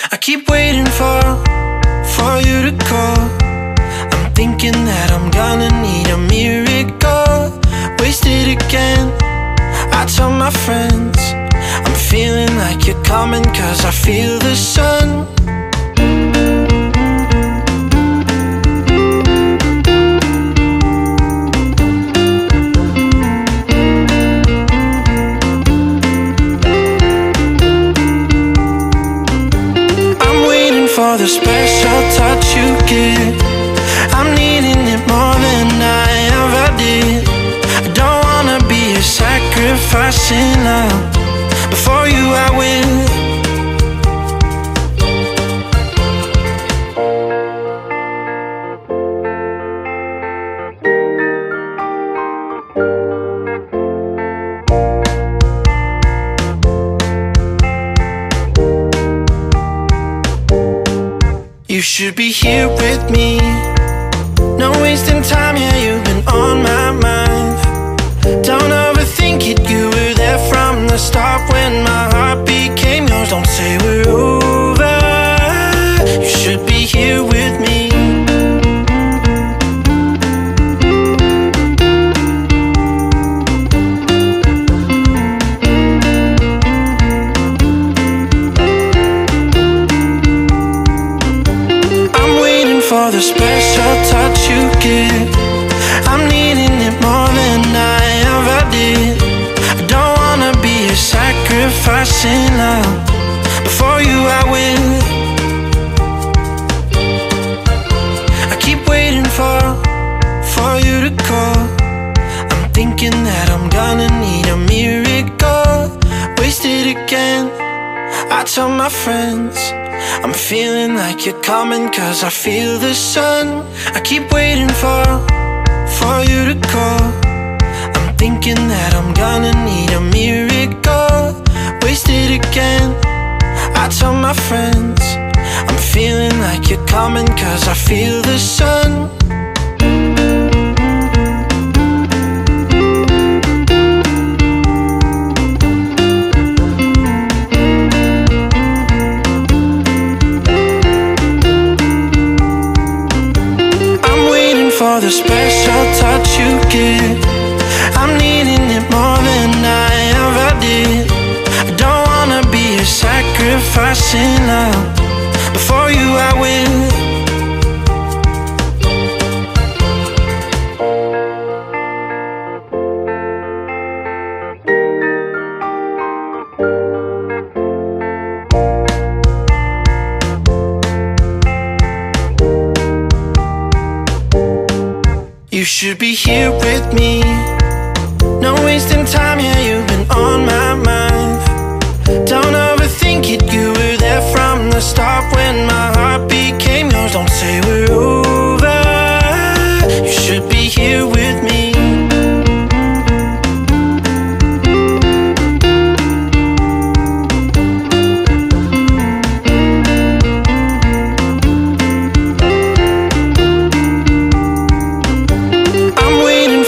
I keep waiting for you to call. I'm thinking that I'm gonna need a miracle. Wasted again, I tell my friends I'm feeling like you're coming, 'cause I feel the sun. For the special touch you give, I'm needing it more than I ever did. I don't wanna be a sacrificing love. Before you I will. You should be here with me. No wasting time, yeah, you've been on my mind. Don't overthink it, you were there from the start when my heart became yours. Don't say we're over, you should be here with me. For the special touch you give, I'm needing it more than I ever did. I don't wanna be a sacrificing love. Before you I will. I keep waiting for you to call. I'm thinking that I'm gonna need a miracle. Wasted again, I tell my friends I'm feeling like you're coming, 'cause I feel the sun. I keep waiting for you to call. I'm thinking that I'm gonna need a miracle. Wasted again, I tell my friends I'm feeling like you're coming, 'cause I feel the sun. For the special touch you give, I'm needing it more than I ever did. I don't wanna be a sacrificing love. Before you I will. You should be here with me. No wasting time, yeah, you've been on my mind. Don't overthink it, you were there from the start when my heart became yours. Don't say we're over, you should be here with me.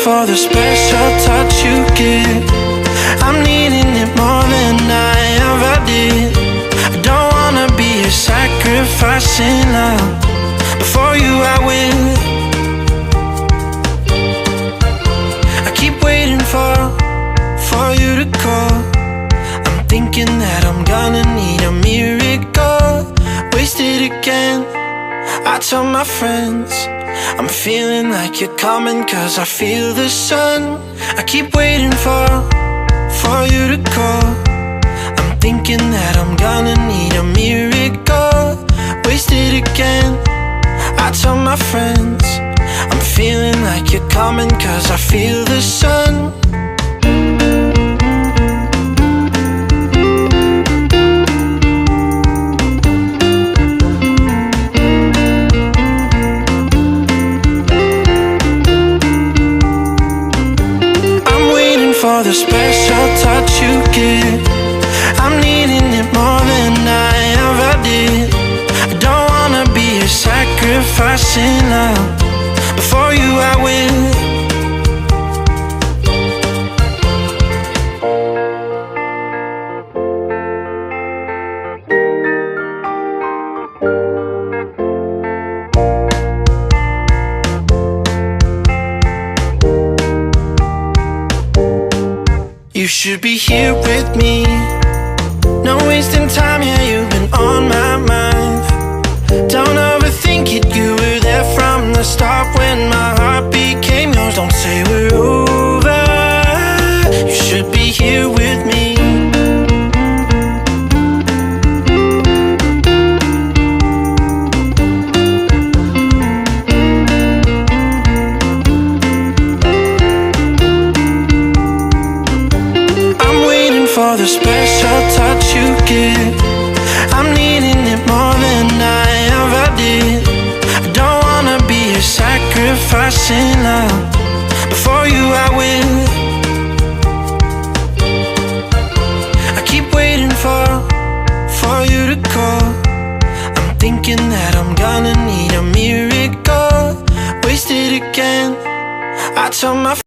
For the special touch you give, I'm needing it more than I ever did. I don't wanna be a sacrificing love. Before you I will. I keep waiting for you to call. I'm thinking that I'm gonna need a miracle. Wasted again, I tell my friends I'm feeling like you're coming, 'cause I feel the sun. I keep waiting for you to call. I'm thinking that I'm gonna need a miracle. Wasted again, I tell my friends I'm feeling like you're coming, 'cause I feel the sun. For the special touch you give, I'm needing it more than I ever did. I don't wanna be a sacrificing love. Before you I will. should be here with me. No wasting time, yeah, you've been on my mind. Don't overthink it, you were there from the start when my heart became yours. Don't say we're over, you should be here with me. For the special touch you give, I'm needing it more than I ever did. I don't wanna be a sacrificing love. Before you I will. I keep waiting for you to call. I'm thinking that I'm gonna need a miracle. Wasted again. I told my